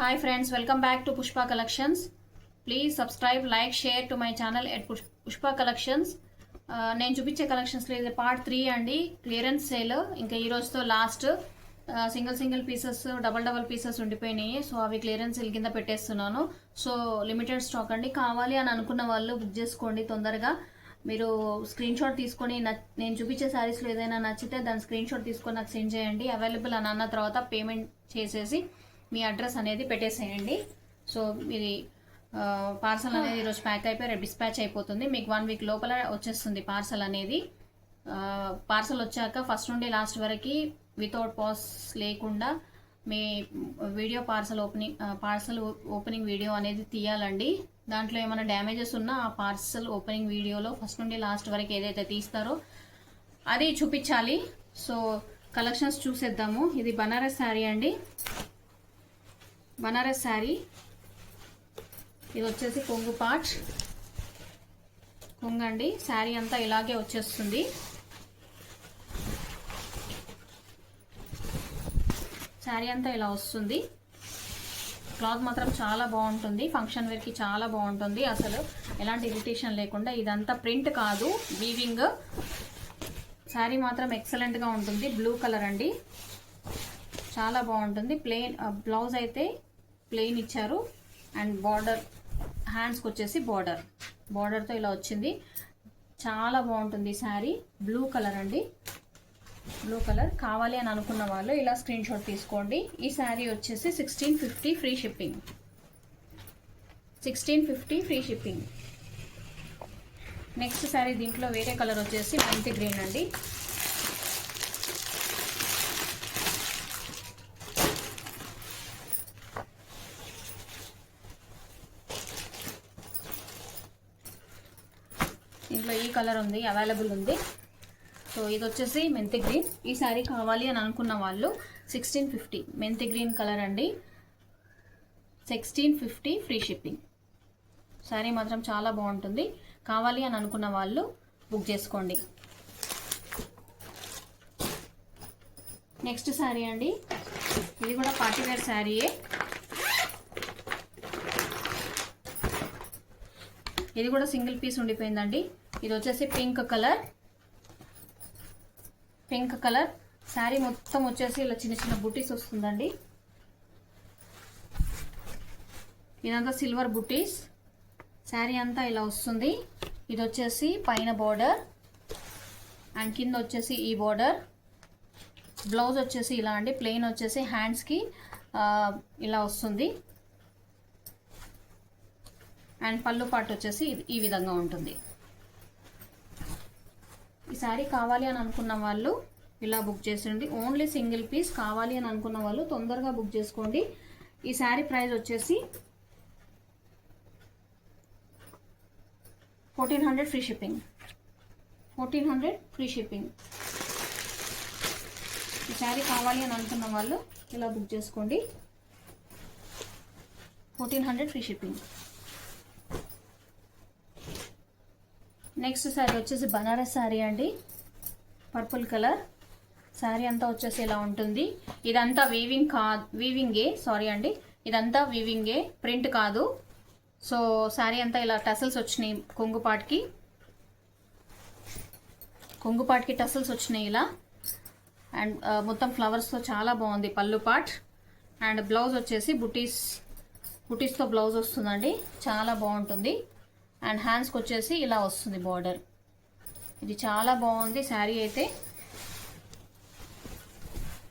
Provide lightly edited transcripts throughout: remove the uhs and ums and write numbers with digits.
Hi friends, welcome back to Pushpa Collections. Please subscribe, like, share to my channel at Pushpa Collections. నేను చూపించే కలెక్షన్స్లో ఇది part 3 అండి. Clearance sale ఇంకా ఈ రోజుతో last. Single pieces double pieces ఉండిపోయినాయి. సో అవి క్లియరెన్స్ సేల్ కింద పెట్టేస్తున్నాను. సో లిమిటెడ్ స్టాక్ అండి. కావాలి అని అనుకున్న వాళ్ళు బుక్ చేసుకోండి తొందరగా. మీరు స్క్రీన్ షాట్ తీసుకొని నేను చూపించే శారీస్లో ఏదైనా నచ్చితే దాని స్క్రీన్ షాట్ తీసుకొని నాకు సెండ్ చేయండి. అవైలబుల్ అని అన్న తర్వాత పేమెంట్ చేసేసి మీ అడ్రస్ అనేది పెట్టేసేయండి. సో మీది పార్సల్ అనేది ఈరోజు ప్యాక్ అయిపోయి రేపు డిస్పాచ్ అయిపోతుంది. మీకు 1 వీక్ లోపల వచ్చేస్తుంది పార్సల్ అనేది. పార్సల్ వచ్చాక ఫస్ట్ నుండి లాస్ట్ వరకు వితౌట్ పాస్ లేకుండా మీ వీడియో పార్సల్ ఓపెనింగ్ వీడియో అనేది తీయాలండి. దాంట్లో ఏమైనా డ్యామేజెస్ ఉన్నా ఆ పార్సల్ ఓపెనింగ్ వీడియోలో ఫస్ట్ నుండి లాస్ట్ వరకు ఏదైతే తీస్తారో అది చూపించాలి. సో కలెక్షన్స్ చూసేద్దాము. ఇది బనారస్ శారీ అండి. బనారస్ శారీ ఇది వచ్చేసి కొంగు పార్ట్. కొంగు అండి. శారీ అంతా ఇలాగే వచ్చేస్తుంది. శారీ అంతా ఇలా వస్తుంది. క్లాత్ మాత్రం చాలా బాగుంటుంది. ఫంక్షన్ వేర్కి చాలా బాగుంటుంది. అసలు ఎలాంటి ఇరిటేషన్ లేకుండా. ఇదంతా ప్రింట్ కాదు, వీవింగ్. శారీ మాత్రం ఎక్సలెంట్గా ఉంటుంది. బ్లూ కలర్ అండి. చాలా బాగుంటుంది. ప్లెయిన్ బ్లౌజ్ అయితే ప్లెయిన్ ఇచ్చారు. అండ్ బార్డర్ హ్యాండ్స్కి వచ్చేసి బార్డర్తో ఇలా వచ్చింది. చాలా బాగుంటుంది శారీ. బ్లూ కలర్ అండి. బ్లూ కలర్ కావాలి అని అనుకున్న వాళ్ళు ఇలా స్క్రీన్ షాట్ తీసుకోండి. ఈ శారీ వచ్చేసి 1650 free shipping. 1650 free shipping. Next sari దీంట్లో వేరే కలర్ వచ్చేసి మెంతి గ్రీన్ అండి. దీంట్లో ఈ కలర్ ఉంది, అవైలబుల్ ఉంది. సో ఇది వచ్చేసి మెంతి గ్రీన్. ఈ శారీ కావాలి అని అనుకున్న వాళ్ళు 1650 మెంతి గ్రీన్ కలర్ అండి. 1650 ఫ్రీ షిప్పింగ్. శారీ మాత్రం చాలా బాగుంటుంది. కావాలి అని అనుకున్న వాళ్ళు బుక్ చేసుకోండి. నెక్స్ట్ శారీ అండి. ఇది కూడా పార్టీవేర్ శారీయే. ఇది కూడా సింగిల్ పీస్ ఉండిపోయిందండి. ఇది వచ్చేసి పింక్ కలర్ శారీ మొత్తం వచ్చేసి ఇలా చిన్న చిన్న బుటీస్ వస్తుందండి. ఇదంతా సిల్వర్ బుటీస్. శారీ అంతా ఇలా వస్తుంది. ఇది వచ్చేసి పైన బార్డర్ అండ్ కింద వచ్చేసి ఈ బార్డర్. బ్లౌజ్ వచ్చేసి ఇలా అండి. ప్లెయిన్ వచ్చేసి హ్యాండ్స్కి ఇలా వస్తుంది. అండ్ పళ్ళు పాటు వచ్చేసి ఈ విధంగా ఉంటుంది. ఈ శారీ కావాలి అని అనుకున్న వాళ్ళు ఇలా బుక్ చేసేయండి. Only single piece. కావాలి అని అనుకున్న వాళ్ళు తొందరగా బుక్ చేసుకోండి. ఈ శారీ ప్రైస్ వచ్చేసి 1400 ఫ్రీ షిప్పింగ్. 1400 free shipping. ఈ శారీ కావాలి అని అనుకున్న వాళ్ళు ఇలా బుక్ చేసుకోండి. 1400 ఫ్రీ షిప్పింగ్. నెక్స్ట్ శారీ వచ్చేసి బనారస్ శారీ అండి. Purple colour. శారీ అంతా వచ్చేసి ఇలా ఉంటుంది. ఇదంతా వీవింగే. సారీ అండి, ఇదంతా వీవింగే, ప్రింట్ కాదు. సో శారీ అంతా ఇలా టసల్స్ వచ్చినాయి. కొంగుపాటికి టసల్స్ వచ్చినాయి ఇలా. అండ్ మొత్తం ఫ్లవర్స్తో చాలా బాగుంది పళ్ళు పార్ట్. అండ్ బ్లౌజ్ వచ్చేసి బుటీస్తో బ్లౌజ్ వస్తుందండి. చాలా బాగుంటుంది. అండ్ హ్యాండ్స్కి వచ్చేసి ఇలా వస్తుంది బార్డర్. ఇది చాలా బాగుంది. శారీ అయితే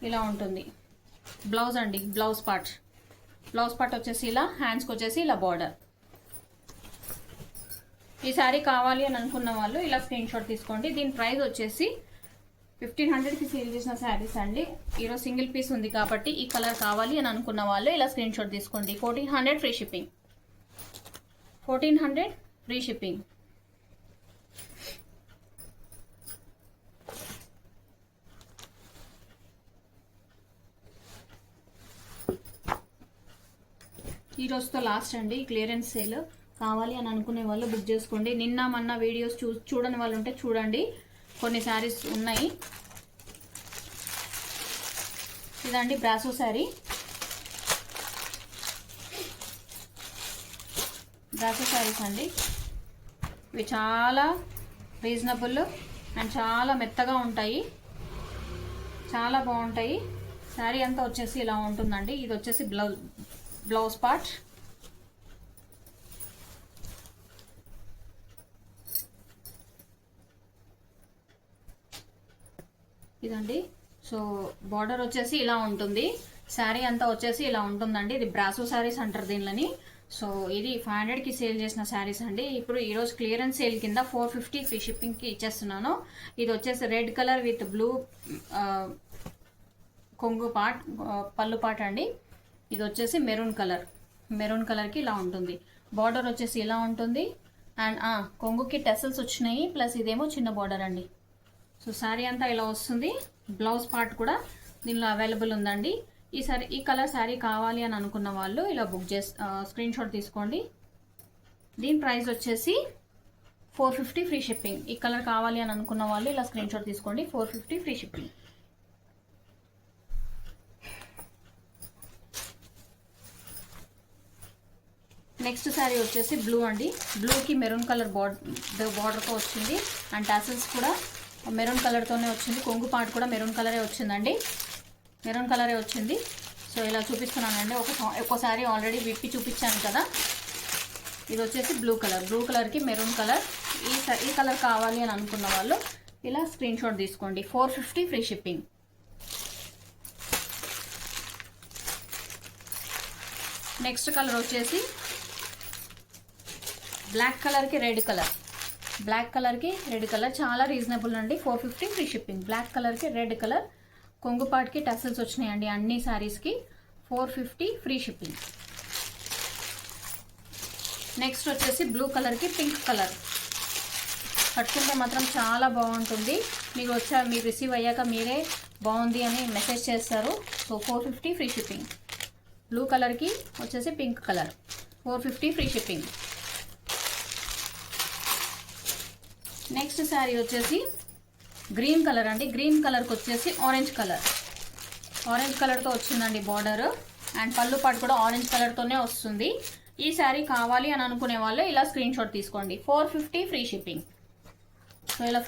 ఇలా ఉంటుంది. బ్లౌజ్ అండి. బ్లౌజ్ పార్ట్ వచ్చేసి ఇలా, హ్యాండ్స్కి వచ్చేసి ఇలా బార్డర్. ఈ శారీ కావాలి అని అనుకున్న వాళ్ళు ఇలా స్క్రీన్ షాట్ తీసుకోండి. దీని ప్రైస్ వచ్చేసి 1500కి సేల్ చేసిన శారీస్ అండి. ఈరోజు సింగిల్ పీస్ ఉంది కాబట్టి ఈ కలర్ కావాలి అని అనుకున్న వాళ్ళు ఇలా స్క్రీన్ షాట్ తీసుకోండి. 1400 ఫ్రీ షిప్పింగ్. 1400 free shipping. ఈ రోజుతో లాస్ట్ అండి క్లియరెన్స్ సేల్. కావాలి అని అనుకునే వాళ్ళు బుక్ చేసుకోండి. నిన్న మొన్న వీడియోస్ చూడని వాళ్ళు ఉంటే చూడండి. కొన్ని శారీస్ ఉన్నాయి. ఇదండి బ్రాసో శారీ. బ్రాసో శారీస్ అండి. ఇవి చాలా రీజనబుల్ అండ్ చాలా మెత్తగా ఉంటాయి, చాలా బాగుంటాయి. శారీ అంతా వచ్చేసి ఇలా ఉంటుందండి. ఇది వచ్చేసి బ్లౌజ్ పార్ట్. ఇదండి. సో బార్డర్ వచ్చేసి ఇలా ఉంటుంది. శారీ అంతా వచ్చేసి ఇలా ఉంటుందండి. ఇది బ్రాసో శారీస్ అంటారు దీనిని. సో ఇది 500కి సేల్ చేసిన శారీస్ అండి. ఇప్పుడు ఈరోజు క్లియరెన్స్ సేల్ కింద 450 ఫ్రీ షిప్పింగ్కి ఇచ్చేస్తున్నాను. ఇది వచ్చేసి రెడ్ కలర్ విత్ బ్లూ కొంగు పార్ట్, పళ్ళు పార్ట్ అండి. ఇది వచ్చేసి మెరూన్ కలర్కి ఇలా ఉంటుంది. బార్డర్ వచ్చేసి ఇలా ఉంటుంది. అండ్ కొంగుకి టెసల్స్ వచ్చినాయి, ప్లస్ ఇదేమో చిన్న బార్డర్ అండి. సో శారీ అంతా ఇలా వస్తుంది. బ్లౌజ్ పార్ట్ కూడా దీనిలో అవైలబుల్ ఉందండి. ఈ కలర్ శారీ కావాలి అని అనుకున్న వాళ్ళు ఇలా బుక్ చేసి స్క్రీన్ షాట్ తీసుకోండి. దీని ప్రైస్ వచ్చేసి 450 ఫ్రీ షిప్పింగ్. ఈ కలర్ కావాలి అని అనుకున్న వాళ్ళు ఇలా స్క్రీన్ షాట్ తీసుకోండి. 450 ఫ్రీ షిప్పింగ్. నెక్స్ట్ శారీ వచ్చేసి బ్లూ అండి. బ్లూకి మెరూన్ కలర్ బార్డర్తో వచ్చింది. అండ్ టాసల్స్ కూడా మెరూన్ కలర్తోనే వచ్చింది. కొంగు పార్ట్ కూడా మెరూన్ కలరే వచ్చిందండి. మెరూన్ కలరే వచ్చింది. సో ఇలా చూపిస్తున్నానండి. ఒక్కసారి ఆల్రెడీ విప్పి చూపించాను కదా. ఇది వచ్చేసి బ్లూ కలర్కి మెరూన్ కలర్. ఈ కలర్ కావాలి అని అనుకున్న వాళ్ళు ఇలా స్క్రీన్ షాట్ తీసుకోండి. 450 ఫ్రీ షిప్పింగ్. నెక్స్ట్ కలర్ వచ్చేసి బ్లాక్ కలర్కి రెడ్ కలర్ చాలా రీజనబుల్ అండి. 450 ఫ్రీ షిప్పింగ్. బ్లాక్ కలర్కి రెడ్ కలర్, కొంగుపాటికి టసల్స్ వచ్చినాయండి అన్ని శారీస్కి. 450 ఫ్రీ షిప్పింగ్. నెక్స్ట్ వచ్చేసి బ్లూ కలర్కి పింక్ కలర్. కట్టుకుంటే మాత్రం చాలా బాగుంటుంది. మీరు రిసీవ్ అయ్యాక మీరే బాగుంది అని మెసేజ్ చేస్తారు. So 450 free shipping. బ్లూ కలర్కి వచ్చేసి pink colour. 450 free shipping. Next sari వచ్చేసి గ్రీన్ కలర్ అండి. గ్రీన్ కలర్కి వచ్చేసి ఆరెంజ్ కలర్తో వచ్చిందండి బార్డర్. అండ్ పళ్ళు పాటు కూడా ఆరెంజ్ కలర్తోనే వస్తుంది. ఈ శారీ కావాలి అని అనుకునే వాళ్ళు ఇలా స్క్రీన్ షాట్ తీసుకోండి. 450 ఫ్రీ షిప్పింగ్. సో ఇలా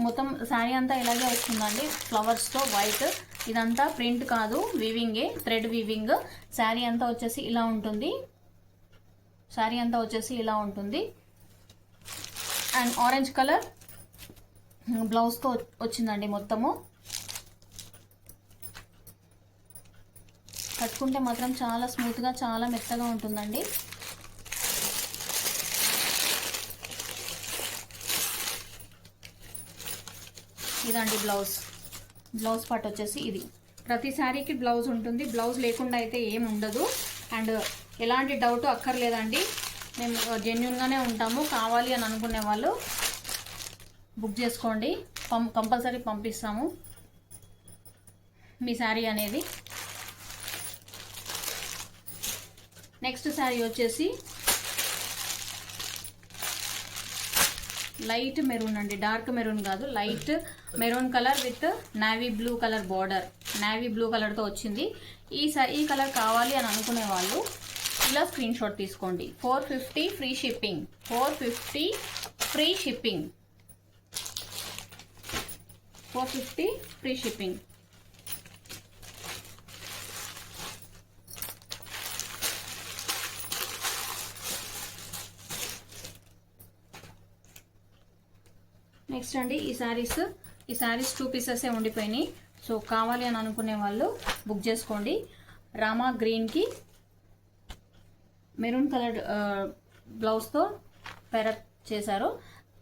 మొత్తం శారీ అంతా ఇలాగే వస్తుందండి, ఫ్లవర్స్తో వైట్. ఇదంతా ప్రింట్ కాదు, వీవింగే, థ్రెడ్ వీవింగ్. శారీ అంతా వచ్చేసి ఇలా ఉంటుంది. అండ్ ఆరెంజ్ కలర్ బ్లౌజ్తో వచ్చిందండి మొత్తము. కట్టుకుంటే మాత్రం చాలా స్మూత్గా, చాలా మెత్తగా ఉంటుందండి. ఇదండి బ్లౌజ్ పార్ట్ వచ్చేసి ఇది. ప్రతి శారీకి బ్లౌజ్ ఉంటుంది. బ్లౌజ్ లేకుండా అయితే ఏం ఉండదు. అండ్ ఎలాంటి డౌట్ అక్కర్లేదండి, మేము జెన్యున్గానే ఉంటాము. కావాలి అని అనుకునే వాళ్ళు బుక్ చేసుకోండి. కంపల్సరీ పంపిస్తాము మీ శారీ అనేది. నెక్స్ట్ శారీ వచ్చేసి లైట్ మెరూన్ అండి. డార్క్ మెరూన్ కాదు, light maroon colour with navy blue colour border. Navy blue కలర్తో వచ్చింది. ఈ కలర్ కావాలి అని అనుకునే వాళ్ళు ఇలా స్క్రీన్ షాట్ తీసుకోండి. 450 free shipping. 450 free shipping. 450 free shipping. Next అండి ఈ శారీస్ 2 పీసెసే ఉండిపోయినాయి. సో కావాలి అని అనుకునే వాళ్ళు బుక్ చేసుకోండి. రామా గ్రీన్కి మెరూన్ కలర్ బ్లౌజ్తో పెరప్ చేశారు.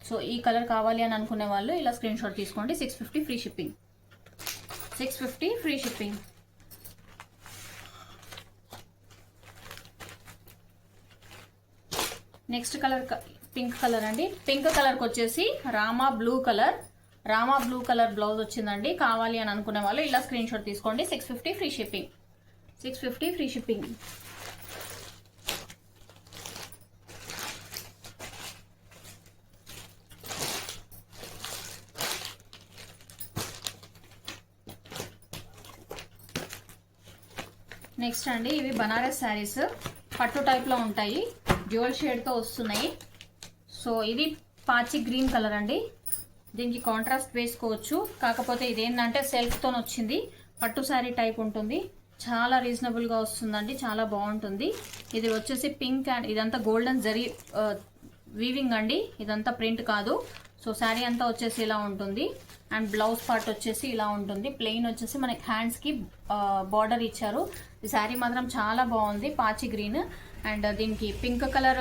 సో ఈ కలర్ కావాలి అని అనుకునే వాళ్ళు ఇలా స్క్రీన్ షాట్ తీసుకోండి. 650 free shipping. 650 free shipping. Next colour pink colour అండి. పింక్ కలర్కి వచ్చేసి రామా బ్లూ కలర్ బ్లౌజ్ వచ్చిందండి. కావాలి అని అనుకునే వాళ్ళు ఇలా స్క్రీన్ షాట్ తీసుకోండి. 650 free shipping. 650 free shipping. Next అండి ఇవి బనారస్ శారీస్. పట్టు టైప్లో ఉంటాయి. డ్యూయల్ షేడ్తో వస్తున్నాయి. సో ఇది పాచి గ్రీన్ కలర్ అండి. దీనికి కాంట్రాస్ట్ వేసుకోవచ్చు. కాకపోతే ఇదేంటంటే సెల్ఫ్తో వచ్చింది, పట్టు శారీ టైప్ ఉంటుంది. చాలా రీజనబుల్గా వస్తుందండి, చాలా బాగుంటుంది. ఇది వచ్చేసి పింక్ అండ్ ఇదంతా గోల్డెన్ జరీ వీవింగ్ అండి, ఇదంతా ప్రింట్ కాదు. సో శారీ అంతా వచ్చేసి ఇలా ఉంటుంది. అండ్ బ్లౌజ్ పార్ట్ వచ్చేసి ఇలా ఉంటుంది. ప్లెయిన్ వచ్చేసి మనకి హ్యాండ్స్కి బార్డర్ ఇచ్చారు. ఈ శారీ మాత్రం చాలా బాగుంది, పాచి గ్రీన్. అండ్ దీనికి పింక్ కలర్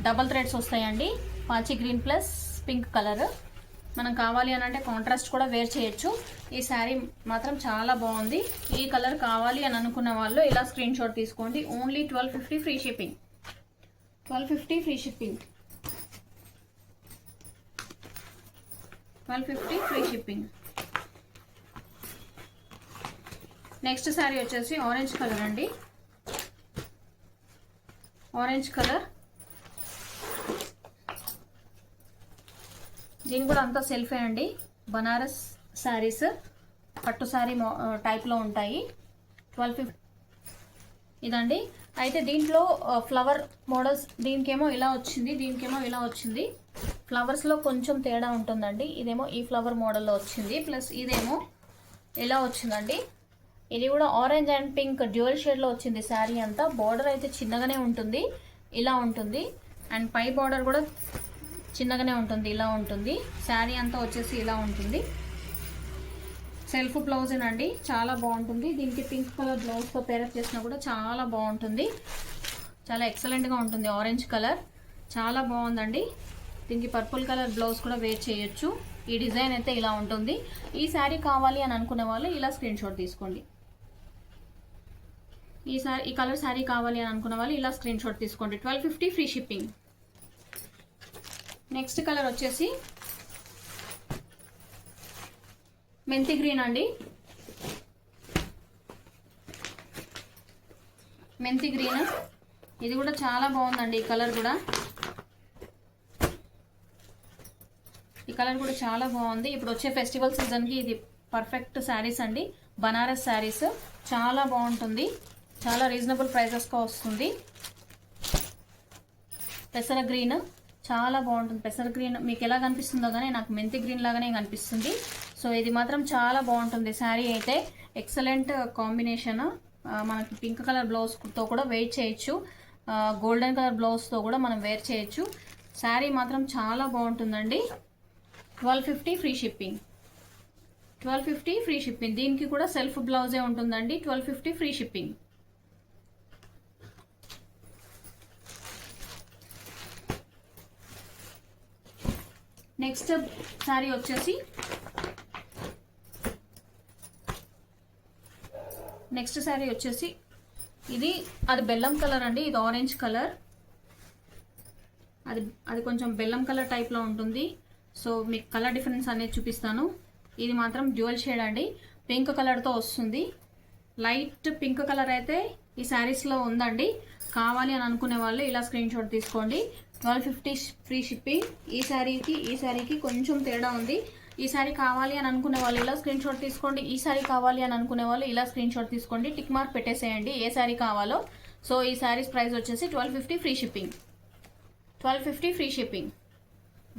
డబల్ థ్రెడ్స్ వస్తాయండి, పాచి గ్రీన్ ప్లస్ పింక్ కలర్. మనం కావాలి అని అంటే కాంట్రాస్ట్ కూడా వేర్ చేయొచ్చు. ఈ శారీ మాత్రం చాలా బాగుంది. ఈ కలర్ కావాలి అని అనుకున్న వాళ్ళు ఇలా స్క్రీన్ షాట్ తీసుకోండి. Only 1250 free shipping. 1250 free shipping. 1250 free shipping. Next sari వచ్చేసి ఆరెంజ్ కలర్ అండి. ఆరెంజ్ కలర్, దీని కూడా అంతా సెల్ఫే అండి. బనారస్ శారీస్ పట్టు శారీ టైప్లో ఉంటాయి. 1250 ఇదండి. అయితే దీంట్లో ఫ్లవర్ మోడల్స్, దీనికేమో ఇలా వచ్చింది, దీనికేమో ఇలా వచ్చింది. ఫ్లవర్స్లో కొంచెం తేడా ఉంటుందండి. ఇదేమో ఈ ఫ్లవర్ మోడల్లో వచ్చింది, ప్లస్ ఇదేమో ఇలా వచ్చిందండి. ఇది కూడా ఆరెంజ్ అండ్ పింక్ డ్యూయల్ షేడ్లో వచ్చింది శారీ అంతా. బార్డర్ అయితే చిన్నగానే ఉంటుంది, ఇలా ఉంటుంది. అండ్ పై బార్డర్ కూడా చిన్నగానే ఉంటుంది, ఇలా ఉంటుంది. శారీ అంతా వచ్చేసి ఇలా ఉంటుంది. సెల్ఫ్ బ్లౌజేనండి, చాలా బాగుంటుంది. దీనికి పింక్ కలర్ బ్లౌజ్తో పేరప్ చేసినా కూడా చాలా బాగుంటుంది, చాలా ఎక్సలెంట్గా ఉంటుంది. ఆరెంజ్ కలర్ చాలా బాగుందండి. దీనికి పర్పుల్ కలర్ బ్లౌజ్ కూడా వేర్ చేయొచ్చు. ఈ డిజైన్ అయితే ఇలా ఉంటుంది. ఈ శారీ కావాలి అని అనుకునే వాళ్ళు ఇలా స్క్రీన్ షాట్ తీసుకోండి. ఈ కలర్ శారీ కావాలి అని అనుకున్న వాళ్ళు ఇలా స్క్రీన్ షాట్ తీసుకోండి. 1250 ఫ్రీ షిప్పింగ్. నెక్స్ట్ కలర్ వచ్చేసి మెంతి గ్రీన్ అండి. మెంతి గ్రీన్, ఇది కూడా చాలా బాగుందండి. ఈ కలర్ కూడా చాలా బాగుంది. ఇప్పుడు వచ్చే ఫెస్టివల్ సీజన్కి ఇది పర్ఫెక్ట్ శారీస్ అండి. బనారస్ శారీస్ చాలా బాగుంటుంది, చాలా రీజనబుల్ ప్రైజెస్గా వస్తుంది. పెసర గ్రీన్ చాలా బాగుంటుంది. పెసర గ్రీన్ మీకు ఎలా కనిపిస్తుందో కానీ నాకు మెంతి గ్రీన్ లాగానే కనిపిస్తుంది. సో ఇది మాత్రం చాలా బాగుంటుంది. శారీ అయితే ఎక్సలెంట్ కాంబినేషన్. మనకి పింక్ కలర్ బ్లౌజ్తో కూడా వేర్ చేయొచ్చు, గోల్డెన్ కలర్ బ్లౌజ్తో కూడా మనం వేర్ చేయొచ్చు. శారీ మాత్రం చాలా బాగుంటుందండి. 1250 ఫ్రీ షిప్పింగ్. 1250 free shipping. దీనికి కూడా సెల్ఫ్ బ్లౌజే ఉంటుందండి. 1250 ఫ్రీ షిప్పింగ్. నెక్స్ట్ శారీ వచ్చేసి ఇది అది బెల్లం కలర్ అండి, ఇది ఆరెంజ్ కలర్. అది కొంచెం బెల్లం కలర్ టైప్లో ఉంటుంది. సో మీకు కలర్ డిఫరెన్స్ అనేది చూపిస్తాను. ఇది మాత్రం డ్యూయల్ షేడ్ అండి, పింక్ కలర్తో వస్తుంది. లైట్ పింక్ కలర్ అయితే ఈ శారీస్లో ఉందండి. కావాలి అని అనుకునే వాళ్ళు ఇలా స్క్రీన్ షాట్ తీసుకోండి. 1250 ఫ్రీ షిప్పింగ్. ఈ శారీకి కొంచెం తేడా ఉంది. ఈ శారీ కావాలి అని అనుకునే వాళ్ళు ఇలా స్క్రీన్ షాట్ తీసుకోండి. ఈ శారీ కావాలి అని అనుకునే వాళ్ళు ఇలా స్క్రీన్ షాట్ తీసుకోండి. టిక్ మార్క్ పెట్టేసేయండి ఏ శారీ కావాలో. సో ఈ శారీస్ ప్రైస్ వచ్చేసి 1250 free shipping. 1250 free shipping.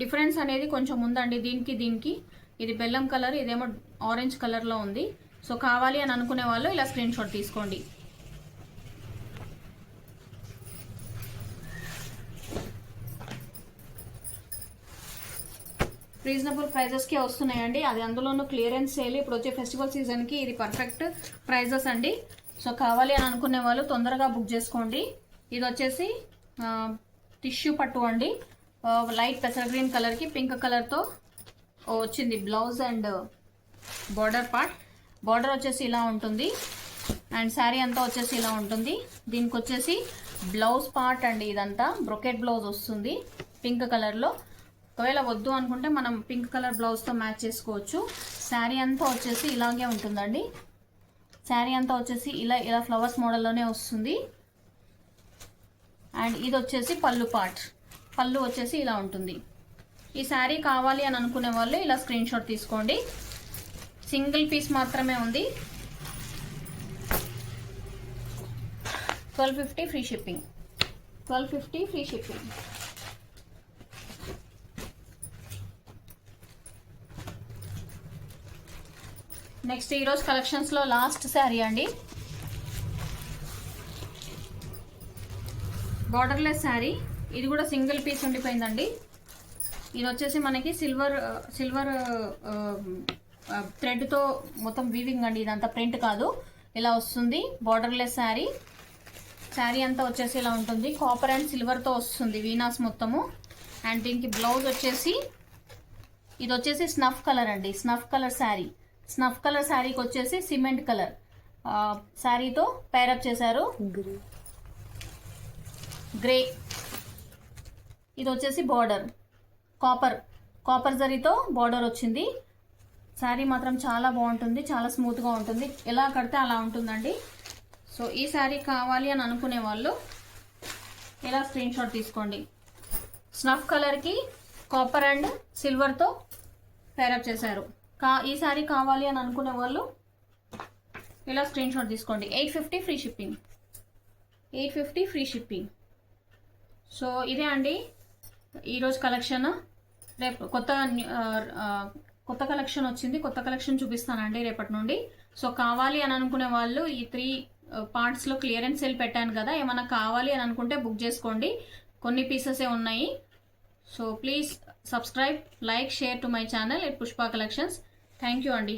Difference అనేది కొంచెం ఉందండి దీనికి. ఇది బెల్లం కలర్, ఇదేమో ఆరెంజ్ కలర్లో ఉంది. సో కావాలి అని అనుకునే వాళ్ళు ఇలా స్క్రీన్ షాట్ తీసుకోండి. రీజనబుల్ ప్రైజెస్కే వస్తున్నాయండి. అది అందులోనూ క్లియరెన్స్ సేల్. ఇప్పుడు వచ్చే ఫెస్టివల్ సీజన్కి ఇది పర్ఫెక్ట్ ప్రైజెస్ అండి. సో కావాలి అని అనుకునే వాళ్ళు తొందరగా బుక్ చేసుకోండి. ఇది వచ్చేసి టిష్యూ పట్టు అండి. లైట్ పెసర గ్రీన్ కలర్కి పింక్ కలర్తో వచ్చింది blouse and border part. Border వచ్చేసి ఇలా ఉంటుంది అండ్ శారీ అంతా వచ్చేసి ఇలా ఉంటుంది. దీనికి వచ్చేసి బ్లౌజ్ పార్ట్ అండి, ఇదంతా బ్రొకెట్ బ్లౌజ్ వస్తుంది పింక్ కలర్లో. ఒకవేళ వద్దు అనుకుంటే మనం పింక్ కలర్ బ్లౌజ్తో మ్యాచ్ చేసుకోవచ్చు. శారీ అంతా వచ్చేసి ఇలాగే ఉంటుందండి. శారీ అంతా వచ్చేసి ఇలా ఫ్లవర్స్ మోడల్లోనే వస్తుంది. అండ్ ఇది వచ్చేసి పళ్ళు పార్ట్. పళ్ళు వచ్చేసి ఇలా ఉంటుంది. ఈ శారీ కావాలి అని అనుకునే వాళ్ళు ఇలా స్క్రీన్ షాట్ తీసుకోండి. సింగిల్ పీస్ మాత్రమే ఉంది. 1250 free shipping. 1250 free shipping. Next ఈరోజు కలెక్షన్స్లో లాస్ట్ శారీ అండి, బార్డర్లెస్ శారీ. ఇది కూడా సింగిల్ పీస్ ఉండిపోయిందండి. ఇది వచ్చేసి మనకి సిల్వర్ థ్రెడ్తో మొత్తం వీవింగ్ అండి, ఇదంతా ప్రింట్ కాదు, ఇలా వస్తుంది. బార్డర్లెస్ శారీ. శారీ అంతా వచ్చేసి ఇలా ఉంటుంది, కాపర్ అండ్ సిల్వర్తో వస్తుంది వీనాస్ మొత్తము. అండ్ దీనికి బ్లౌజ్ వచ్చేసి ఇది వచ్చేసి స్నఫ్ కలర్ అండి, snuff colour sari. Snuff colour శారీకి వచ్చేసి సిమెంట్ కలర్ శారీతో పేరప్ చేశారు, గ్రే. ఇది వచ్చేసి బార్డర్ కాపర్ జరీతో బార్డర్ వచ్చింది. శారీ మాత్రం చాలా బాగుంటుంది, చాలా స్మూత్గా ఉంటుంది, ఎలా కడితే అలా ఉంటుందండి. సో ఈ శారీ కావాలి అని అనుకునే వాళ్ళు ఇలా స్క్రీన్ షాట్ తీసుకోండి. స్నఫ్ కలర్కి కాపర్ అండ్ సిల్వర్తో పేరప్ చేశారు. ఈ శారీ కావాలి అని అనుకునే వాళ్ళు ఇలా స్క్రీన్ షాట్ తీసుకోండి. 850 free shipping, 850 free shipping. So ఇదే అండి ఈరోజు కలెక్షన్. రేపు కొత్త కలెక్షన్ వచ్చింది, కొత్త కలెక్షన్ చూపిస్తానండి రేపటి నుండి. సో కావాలి అని అనుకునే వాళ్ళు ఈ 3 పార్ట్స్లో క్లియరెన్స్ సేల్ పెట్టాను కదా, ఏమైనా కావాలి అని అనుకుంటే బుక్ చేసుకోండి, కొన్ని పీసెసే ఉన్నాయి. So please subscribe, like, share to my channel at Pushpa collections. Thank you అండి.